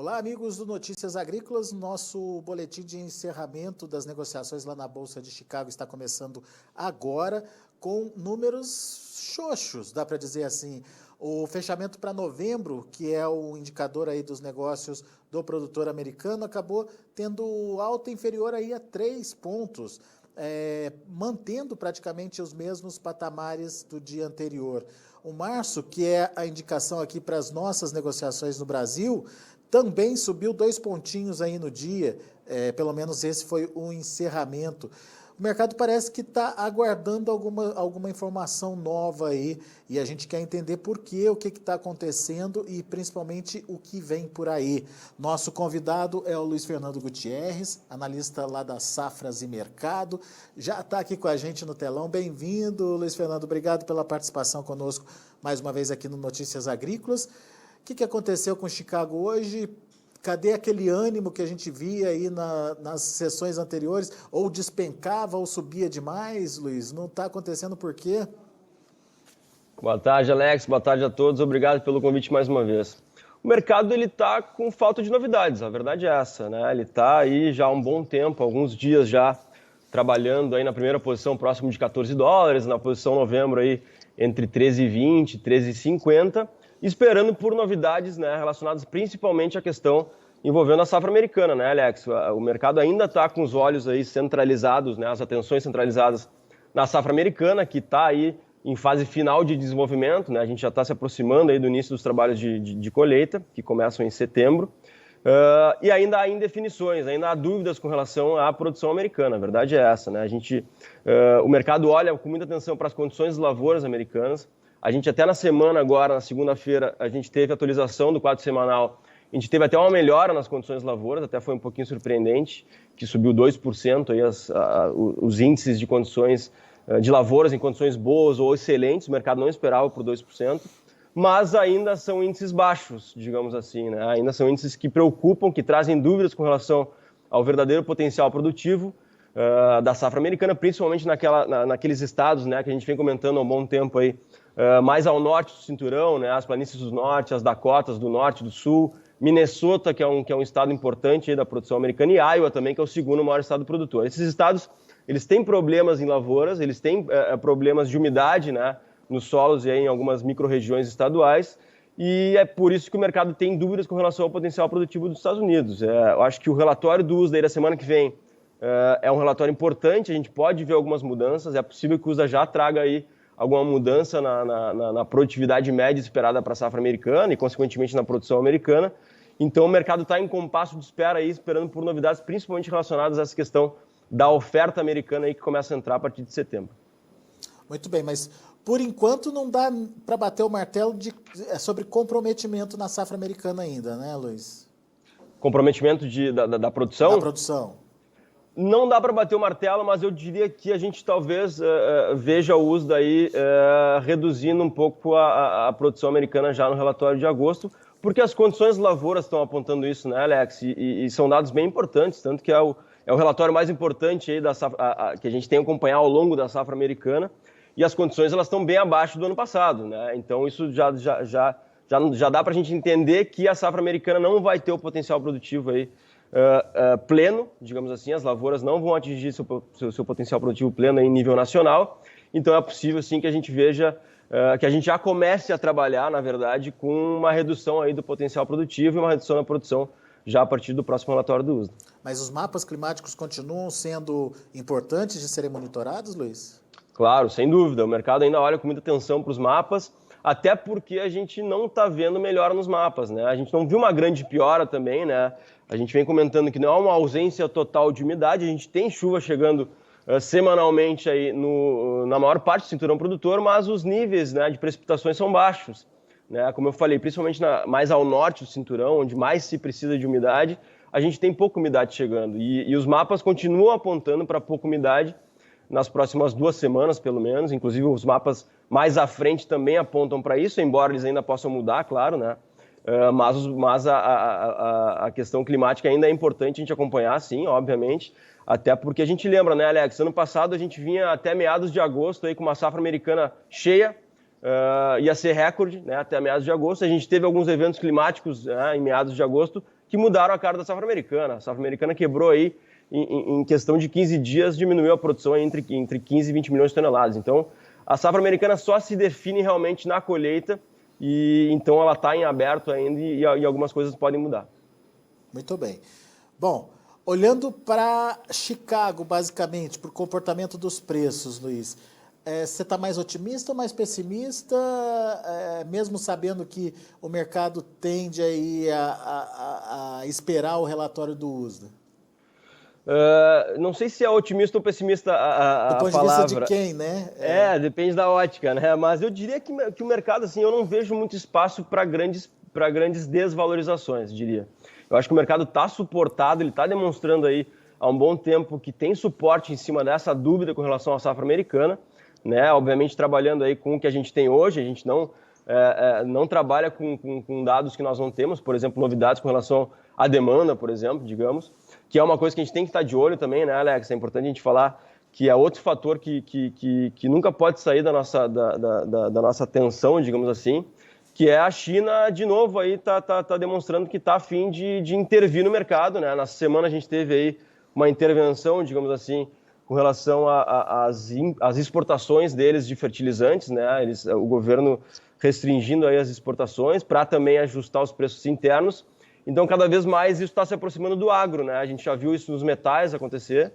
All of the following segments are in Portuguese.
Olá, amigos do Notícias Agrícolas. Nosso boletim de encerramento das negociações lá na Bolsa de Chicago está começando agora com números xoxos, dá para dizer assim. O fechamento para novembro, que é o indicador aí dos negócios do produtor americano, acabou tendo alta inferior aí a 3 pontos, mantendo praticamente os mesmos patamares do dia anterior. O março, que é a indicação aqui para as nossas negociações no Brasil, também subiu 2 pontinhos aí no dia, pelo menos esse foi o encerramento. O mercado parece que está aguardando alguma informação nova aí e a gente quer entender por quê, o que está acontecendo e principalmente o que vem por aí. Nosso convidado é o Luiz Fernando Gutierrez, analista lá da Safras e Mercado, já está aqui com a gente no telão. Bem-vindo, Luiz Fernando, obrigado pela participação conosco mais uma vez aqui no Notícias Agrícolas. O que aconteceu com Chicago hoje? Cadê aquele ânimo que a gente via aí nas sessões anteriores? Ou despencava ou subia demais, Luiz? Não está acontecendo por quê? Boa tarde, Alex. Boa tarde a todos. Obrigado pelo convite mais uma vez. O mercado está com falta de novidades, a verdade é essa, né? Ele está aí já há um bom tempo, alguns dias já, trabalhando aí na primeira posição próximo de $14, na posição novembro aí entre 13,20 e 13,50. Esperando por novidades, né, relacionadas principalmente à questão envolvendo a safra americana, né, Alex? O mercado ainda está com os olhos aí centralizados, né, as atenções centralizadas na safra americana, que está aí em fase final de desenvolvimento, né? A gente já está se aproximando aí do início dos trabalhos de colheita, que começam em setembro, e ainda há indefinições, ainda há dúvidas com relação à produção americana, a verdade é essa, né? O mercado olha com muita atenção para as condições de lavouras americanas. A gente até na semana agora, na segunda-feira, a gente teve atualização do quadro semanal, a gente teve até uma melhora nas condições de lavouras, até foi um pouquinho surpreendente, que subiu 2% aí os índices de condições de lavouras em condições boas ou excelentes, o mercado não esperava por 2%, mas ainda são índices baixos, digamos assim, né? Ainda são índices que preocupam, que trazem dúvidas com relação ao verdadeiro potencial produtivo da safra americana, principalmente naqueles estados, né, que a gente vem comentando há um bom tempo aí, mais ao norte do cinturão, né, as planícies do norte, as Dakotas do norte e do sul, Minnesota, que é um estado importante aí da produção americana, e Iowa também, que é o segundo maior estado produtor. Esses estados, eles têm problemas em lavouras, eles têm problemas de umidade, né, nos solos e aí em algumas micro-regiões estaduais, e é por isso que o mercado tem dúvidas com relação ao potencial produtivo dos Estados Unidos. Eu acho que o relatório do USDA aí da semana que vem é um relatório importante, a gente pode ver algumas mudanças, é possível que o USDA já traga aí alguma mudança na produtividade média esperada para a safra americana e, consequentemente, na produção americana. Então, o mercado está em compasso de espera aí, esperando por novidades, principalmente relacionadas a essa questão da oferta americana aí que começa a entrar a partir de setembro. Muito bem, mas por enquanto não dá para bater o martelo sobre comprometimento na safra americana ainda, né, Luiz? Comprometimento da produção? Da produção. Não dá para bater o martelo, mas eu diria que a gente talvez veja o uso daí reduzindo um pouco a produção americana já no relatório de agosto, porque as condições de lavouras estão apontando isso, né, Alex? E são dados bem importantes, tanto que é o relatório mais importante aí que a gente tem acompanhado ao longo da safra americana, e as condições elas estão bem abaixo do ano passado, né? Então isso já dá para a gente entender que a safra americana não vai ter o potencial produtivo aí pleno, digamos assim, as lavouras não vão atingir seu potencial produtivo pleno em nível nacional, então é possível sim que a gente veja, que a gente já comece a trabalhar, na verdade, com uma redução aí do potencial produtivo e uma redução da produção já a partir do próximo relatório do USDA. Mas os mapas climáticos continuam sendo importantes de serem monitorados, Luiz? Claro, sem dúvida, o mercado ainda olha com muita atenção para os mapas, até porque a gente não está vendo melhora nos mapas, né? A gente não viu uma grande piora também, né? A gente vem comentando que não há uma ausência total de umidade, a gente tem chuva chegando semanalmente aí na maior parte do cinturão produtor, mas os níveis, né, de precipitações são baixos, né? Como eu falei, principalmente mais ao norte do cinturão, onde mais se precisa de umidade, a gente tem pouca umidade chegando. E os mapas continuam apontando para pouca umidade nas próximas 2 semanas, pelo menos. Inclusive, os mapas mais à frente também apontam para isso, embora eles ainda possam mudar, claro, né? Mas a questão climática ainda é importante a gente acompanhar, sim, obviamente, até porque a gente lembra, né, Alex? Ano passado a gente vinha até meados de agosto aí com uma safra americana cheia, ia ser recorde, né, até meados de agosto. A gente teve alguns eventos climáticos em meados de agosto que mudaram a cara da safra americana. A safra americana quebrou aí, em questão de 15 dias, diminuiu a produção entre 15 e 20 milhões de toneladas. Então, a safra americana só se define realmente na colheita, e então ela está em aberto ainda e algumas coisas podem mudar. Muito bem. Bom, olhando para Chicago, basicamente, para o comportamento dos preços, Luiz, você está mais otimista ou mais pessimista, mesmo sabendo que o mercado tende aí a esperar o relatório do USDA? Não sei se é otimista ou pessimista a do ponto palavra. de vista de quem, né? Depende da ótica, né? Mas eu diria que o mercado, assim, eu não vejo muito espaço para grandes desvalorizações, diria. Eu acho que o mercado está suportado, ele está demonstrando aí há um bom tempo que tem suporte em cima dessa dúvida com relação à safra americana, né? Obviamente trabalhando aí com o que a gente tem hoje, a gente não trabalha com dados que nós não temos, por exemplo, novidades com relação à demanda, por exemplo, digamos, que é uma coisa que a gente tem que estar de olho também, né, Alex? É importante a gente falar que é outro fator que nunca pode sair da nossa atenção, digamos assim, que é a China, de novo, aí tá demonstrando que está a fim de intervir no mercado, né? Na semana a gente teve aí uma intervenção, digamos assim, com relação às exportações deles de fertilizantes, né? O governo restringindo aí as exportações para também ajustar os preços internos. Então, cada vez mais isso está se aproximando do agro, né? A gente já viu isso nos metais acontecer.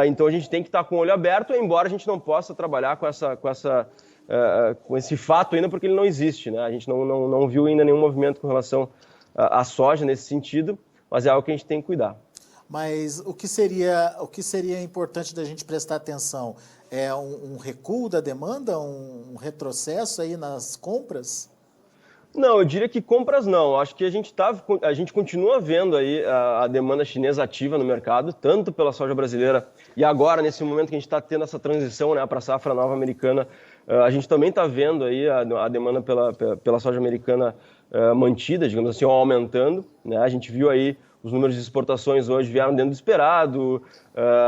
Então, a gente tem que estar com o olho aberto, embora a gente não possa trabalhar com esse fato ainda, porque ele não existe, né? A gente não viu ainda nenhum movimento com relação à soja nesse sentido, mas é algo que a gente tem que cuidar. Mas o que seria importante da gente prestar atenção? É um recuo da demanda, um retrocesso aí nas compras? Não, eu diria que compras não. Acho que a gente continua vendo aí a demanda chinesa ativa no mercado, tanto pela soja brasileira e agora, nesse momento que a gente está tendo essa transição, né, para a safra nova americana, a gente também está vendo aí a demanda pela soja americana mantida, digamos assim, ou aumentando, né? A gente viu aí os números de exportações hoje vieram dentro do esperado,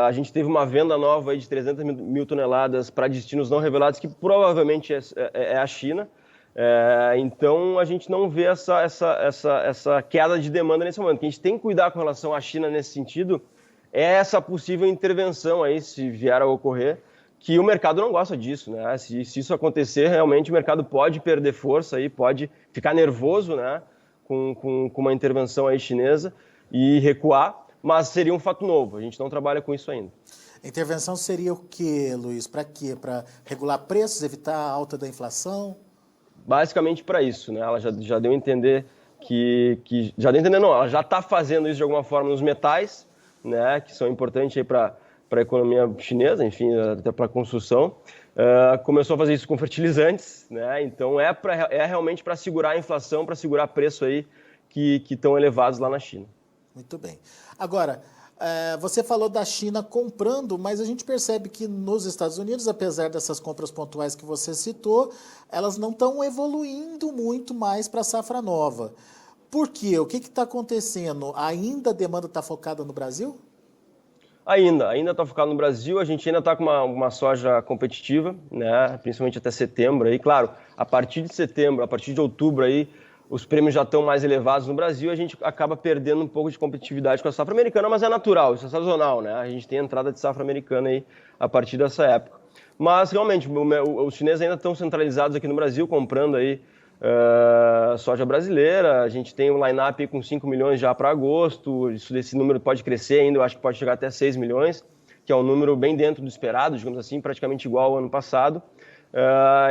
a gente teve uma venda nova aí de 300 mil toneladas para destinos não revelados, que provavelmente é a China. Então, a gente não vê essa queda de demanda nesse momento. O que a gente tem que cuidar com relação à China nesse sentido é essa possível intervenção aí, se vier a ocorrer, que o mercado não gosta disso, né? Se isso acontecer, realmente o mercado pode perder força aí, pode ficar nervoso, né, com uma intervenção aí chinesa e recuar, mas seria um fato novo. A gente não trabalha com isso ainda. A intervenção seria o quê, Luiz? Para quê? Para regular preços, evitar a alta da inflação? Basicamente para isso, né? Ela já deu a entender ela já está fazendo isso de alguma forma nos metais, né? Que são importantes aí para a economia chinesa, enfim, até para a construção. Começou a fazer isso com fertilizantes, né? Então é realmente para segurar a inflação, para segurar preço aí que estão elevados lá na China. Muito bem. Agora, você falou da China comprando, mas a gente percebe que nos Estados Unidos, apesar dessas compras pontuais que você citou, elas não estão evoluindo muito mais para a safra nova. Por quê? O que está acontecendo? Ainda a demanda está focada no Brasil? Ainda está focado no Brasil, a gente ainda está com uma soja competitiva, né? Principalmente até setembro. Aí, claro, a partir de setembro, a partir de outubro, aí, os prêmios já estão mais elevados no Brasil, a gente acaba perdendo um pouco de competitividade com a safra americana, mas é natural, isso é sazonal, né? A gente tem entrada de safra americana aí a partir dessa época. Mas, realmente, os chineses ainda estão centralizados aqui no Brasil, comprando aí soja brasileira. A gente tem um line-up com 5 milhões já para agosto, esse número pode crescer ainda, eu acho que pode chegar até 6 milhões, que é um número bem dentro do esperado, digamos assim, praticamente igual ao ano passado.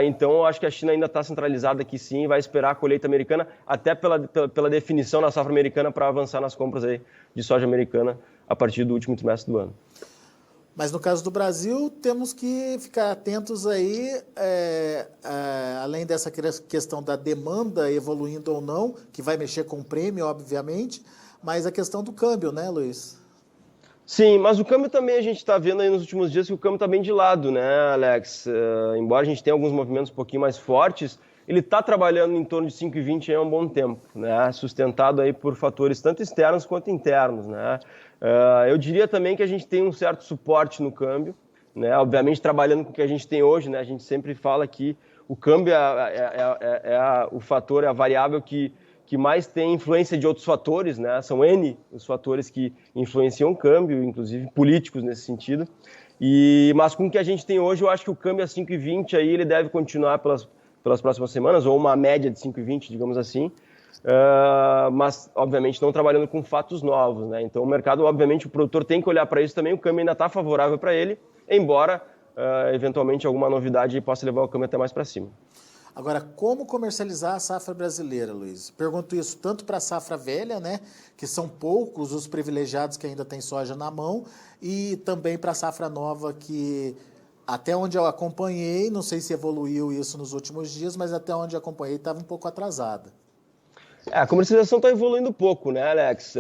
Então, eu acho que a China ainda está centralizada aqui sim, vai esperar a colheita americana, até pela definição da safra americana para avançar nas compras aí de soja americana a partir do último trimestre do ano. Mas no caso do Brasil, temos que ficar atentos aí, além dessa questão da demanda evoluindo ou não, que vai mexer com o prêmio, obviamente, mas a questão do câmbio, né, Luiz? Sim, mas o câmbio também a gente está vendo aí nos últimos dias que o câmbio está bem de lado, né, Alex? Embora a gente tenha alguns movimentos um pouquinho mais fortes, ele está trabalhando em torno de 5,20 há um bom tempo, né? Sustentado aí por fatores tanto externos quanto internos, né? Eu diria também que a gente tem um certo suporte no câmbio, né? Obviamente trabalhando com o que a gente tem hoje, né? A gente sempre fala que o câmbio o fator, é a variável que que mais tem influência de outros fatores, né? São N os fatores que influenciam o câmbio, inclusive políticos nesse sentido. Mas com o que a gente tem hoje, eu acho que o câmbio a 5,20 aí ele deve continuar pelas próximas semanas, ou uma média de 5,20, digamos assim. Mas, obviamente, não trabalhando com fatos novos, né? Então, o mercado, obviamente, o produtor tem que olhar para isso também. O câmbio ainda está favorável para ele, embora, eventualmente, alguma novidade possa levar o câmbio até mais para cima. Agora, como comercializar a safra brasileira, Luiz? Pergunto isso tanto para a safra velha, né, que são poucos os privilegiados que ainda têm soja na mão, e também para a safra nova que, até onde eu acompanhei, não sei se evoluiu isso nos últimos dias, mas até onde eu acompanhei estava um pouco atrasada. A comercialização está evoluindo pouco, né, Alex?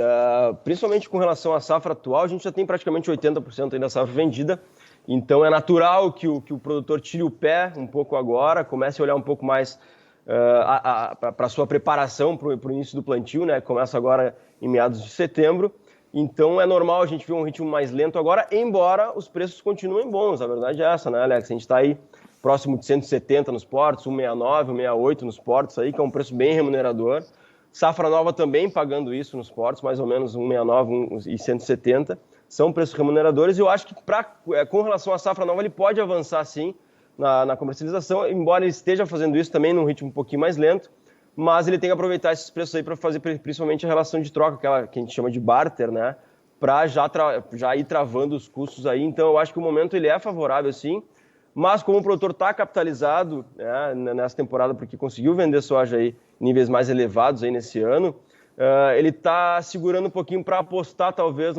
Principalmente com relação à safra atual, a gente já tem praticamente 80% ainda da safra vendida. Então é natural que o produtor tire o pé um pouco agora, comece a olhar um pouco mais para a sua preparação para o início do plantio, né? Começa agora em meados de setembro. Então é normal a gente ver um ritmo mais lento agora, embora os preços continuem bons. A verdade é essa, né, Alex? A gente está aí próximo de 170 nos portos, 169, 168 nos portos, aí, que é um preço bem remunerador. Safra nova também pagando isso nos portos, mais ou menos 169 e 170. São preços remuneradores, e eu acho que com relação à safra nova ele pode avançar sim na comercialização, embora ele esteja fazendo isso também num ritmo um pouquinho mais lento, mas ele tem que aproveitar esses preços aí para fazer principalmente a relação de troca, aquela que a gente chama de barter, né, para já ir travando os custos aí. Então eu acho que o momento ele é favorável sim, mas como o produtor está capitalizado, né, nessa temporada, porque conseguiu vender soja aí em níveis mais elevados aí nesse ano, ele está segurando um pouquinho para apostar, talvez,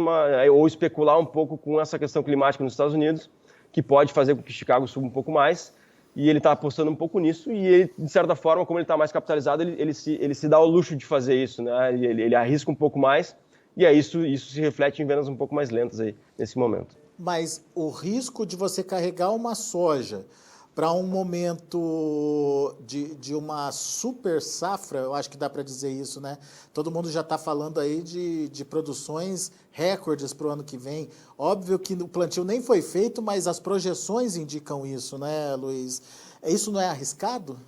ou especular um pouco com essa questão climática nos Estados Unidos, que pode fazer com que Chicago suba um pouco mais, e ele está apostando um pouco nisso, e ele, de certa forma, como ele está mais capitalizado, ele se dá o luxo de fazer isso, né? Ele arrisca um pouco mais, e aí isso se reflete em vendas um pouco mais lentas aí, nesse momento. Mas o risco de você carregar uma soja para um momento de uma super safra, eu acho que dá para dizer isso, né? Todo mundo já está falando aí de produções recordes para o ano que vem. Óbvio que o plantio nem foi feito, mas as projeções indicam isso, né, Luiz? Isso não é arriscado?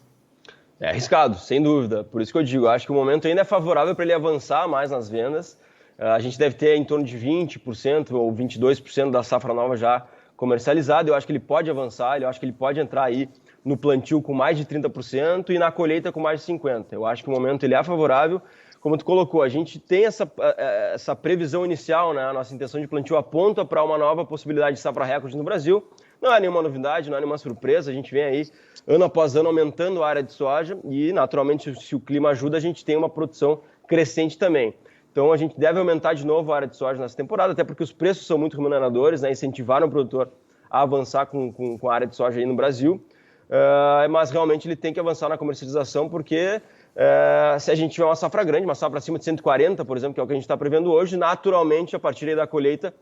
É arriscado, sem dúvida. Por isso que eu digo, acho que o momento ainda é favorável para ele avançar mais nas vendas. A gente deve ter em torno de 20% ou 22% da safra nova já comercializado. Eu acho que ele pode avançar, eu acho que ele pode entrar aí no plantio com mais de 30% e na colheita com mais de 50%. Eu acho que o momento ele é favorável. Como tu colocou, a gente tem essa previsão inicial, né? A nossa intenção de plantio aponta para uma nova possibilidade de safra recorde no Brasil. Não é nenhuma novidade, não é nenhuma surpresa. A gente vem aí, ano após ano, aumentando a área de soja e, naturalmente, se o clima ajuda, a gente tem uma produção crescente também. Então, a gente deve aumentar de novo a área de soja nessa temporada, até porque os preços são muito remuneradores, né? Incentivaram o produtor a avançar com a área de soja aí no Brasil. Mas, realmente, ele tem que avançar na comercialização, porque se a gente tiver uma safra grande, uma safra acima de 140, por exemplo, que é o que a gente está prevendo hoje, naturalmente, a partir aí da colheita,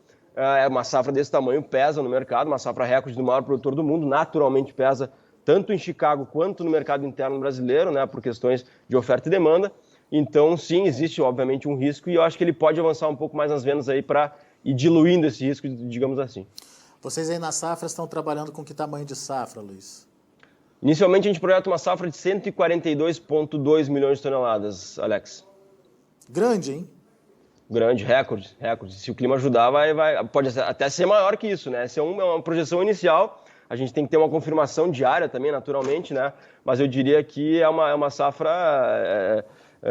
uma safra desse tamanho pesa no mercado, uma safra recorde do maior produtor do mundo, naturalmente pesa tanto em Chicago quanto no mercado interno brasileiro, né? Por questões de oferta e demanda. Então, sim, existe, obviamente, um risco, e eu acho que ele pode avançar um pouco mais nas vendas aí para ir diluindo esse risco, digamos assim. Vocês aí na safra estão trabalhando com que tamanho de safra, Luiz? Inicialmente, a gente projeta uma safra de 142,2 milhões de toneladas, Alex. Grande, hein? Grande, recorde. Se o clima ajudar, pode até ser maior que isso, né? Essa é uma projeção inicial. A gente tem que ter uma confirmação diária também, naturalmente, né? Mas eu diria que é uma safra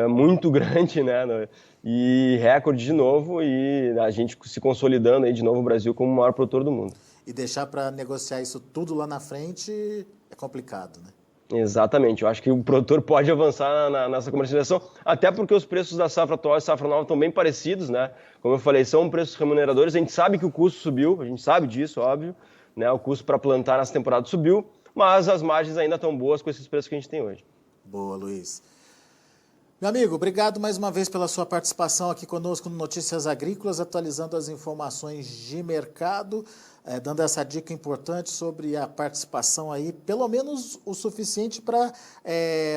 muito grande, né? E recorde de novo, e a gente se consolidando aí de novo o Brasil como o maior produtor do mundo. E deixar para negociar isso tudo lá na frente é complicado, né? Exatamente, eu acho que o produtor pode avançar nessa comercialização, até porque os preços da safra atual e safra nova estão bem parecidos, né? Como eu falei, são preços remuneradores, a gente sabe que o custo subiu, a gente sabe disso, óbvio, né? O custo para plantar nessa temporada subiu, mas as margens ainda estão boas com esses preços que a gente tem hoje. Boa, Luiz. Meu amigo, obrigado mais uma vez pela sua participação aqui conosco no Notícias Agrícolas, atualizando as informações de mercado, dando essa dica importante sobre a participação aí, pelo menos o suficiente para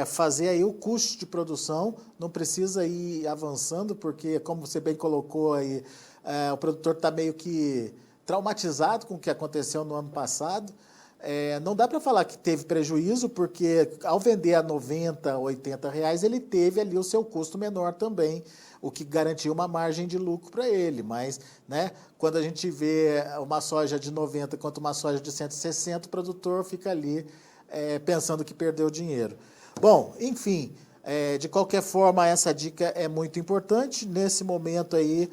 fazer aí o custo de produção, não precisa ir avançando, porque como você bem colocou aí, o produtor está meio que traumatizado com o que aconteceu no ano passado, Não dá para falar que teve prejuízo, porque ao vender a R$90, R$80, ele teve ali o seu custo menor também, o que garantiu uma margem de lucro para ele. Mas, né, quando a gente vê uma soja de 90 quanto uma soja de 160, o produtor fica ali pensando que perdeu dinheiro. Bom, enfim, de qualquer forma, essa dica é muito importante nesse momento aí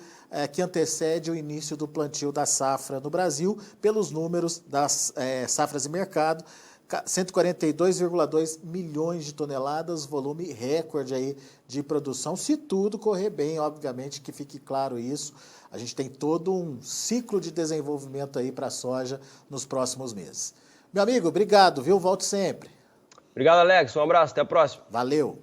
que antecede o início do plantio da safra no Brasil, pelos números das safras e mercado, 142,2 milhões de toneladas, volume recorde aí de produção, se tudo correr bem, obviamente que fique claro isso. A gente tem todo um ciclo de desenvolvimento aí para a soja nos próximos meses. Meu amigo, obrigado, viu? Volte sempre. Obrigado, Alex. Um abraço, até a próxima. Valeu.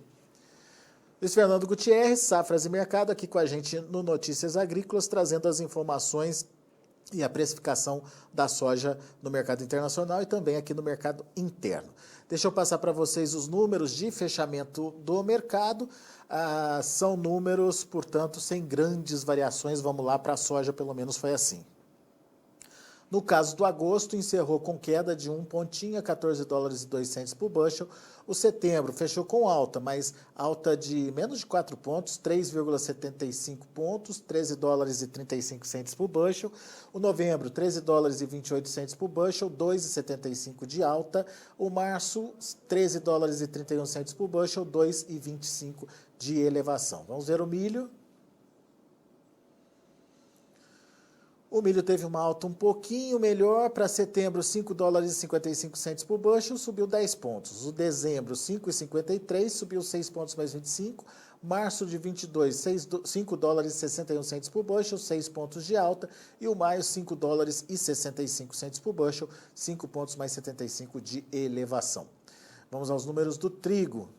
Luiz Fernando Gutierrez, Safras e Mercado, aqui com a gente no Notícias Agrícolas, trazendo as informações e a precificação da soja no mercado internacional e também aqui no mercado interno. Deixa eu passar para vocês os números de fechamento do mercado. São números, portanto, sem grandes variações. Vamos lá, para a soja pelo menos foi assim. No caso do agosto, encerrou com queda de 1 pontinho a $14,02 por bushel. O setembro fechou com alta, mas alta de menos de 4 pontos, 3,75 pontos, $13,35 por bushel. O novembro, $13,28 por bushel, 2,75 de alta. O março, $13,31 por bushel, 2,25 de elevação. Vamos ver o milho. O milho teve uma alta um pouquinho melhor, para setembro $5,55 por bushel, subiu 10 pontos. O dezembro $5,53, subiu 6 pontos mais 25. Março de 22, $5,61 por bushel, 6 pontos de alta. E o maio $5,65 por bushel, 5 pontos mais 75 de elevação. Vamos aos números do trigo.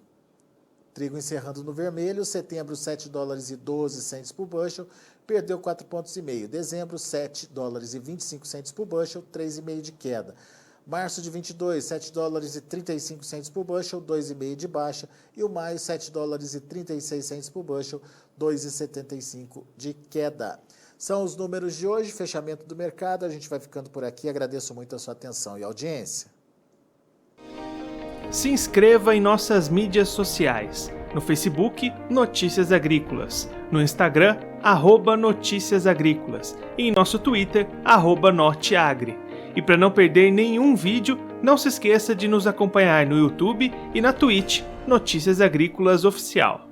Trigo encerrando no vermelho, setembro $7,12 por bushel, perdeu 4,5 pontos. Dezembro, $7,25 por bushel, 3,5 de queda. Março de 22, $7,35 por bushel, 2,5 de baixa. E o maio, $7,36 por bushel, 2,75 de queda. São os números de hoje, fechamento do mercado. A gente vai ficando por aqui. Agradeço muito a sua atenção e audiência. Se inscreva em nossas mídias sociais. No Facebook, Notícias Agrícolas. No Instagram, @Notícias Agrícolas. E em nosso Twitter, @Norteagri. E para não perder nenhum vídeo, não se esqueça de nos acompanhar no YouTube e na Twitch, Notícias Agrícolas Oficial.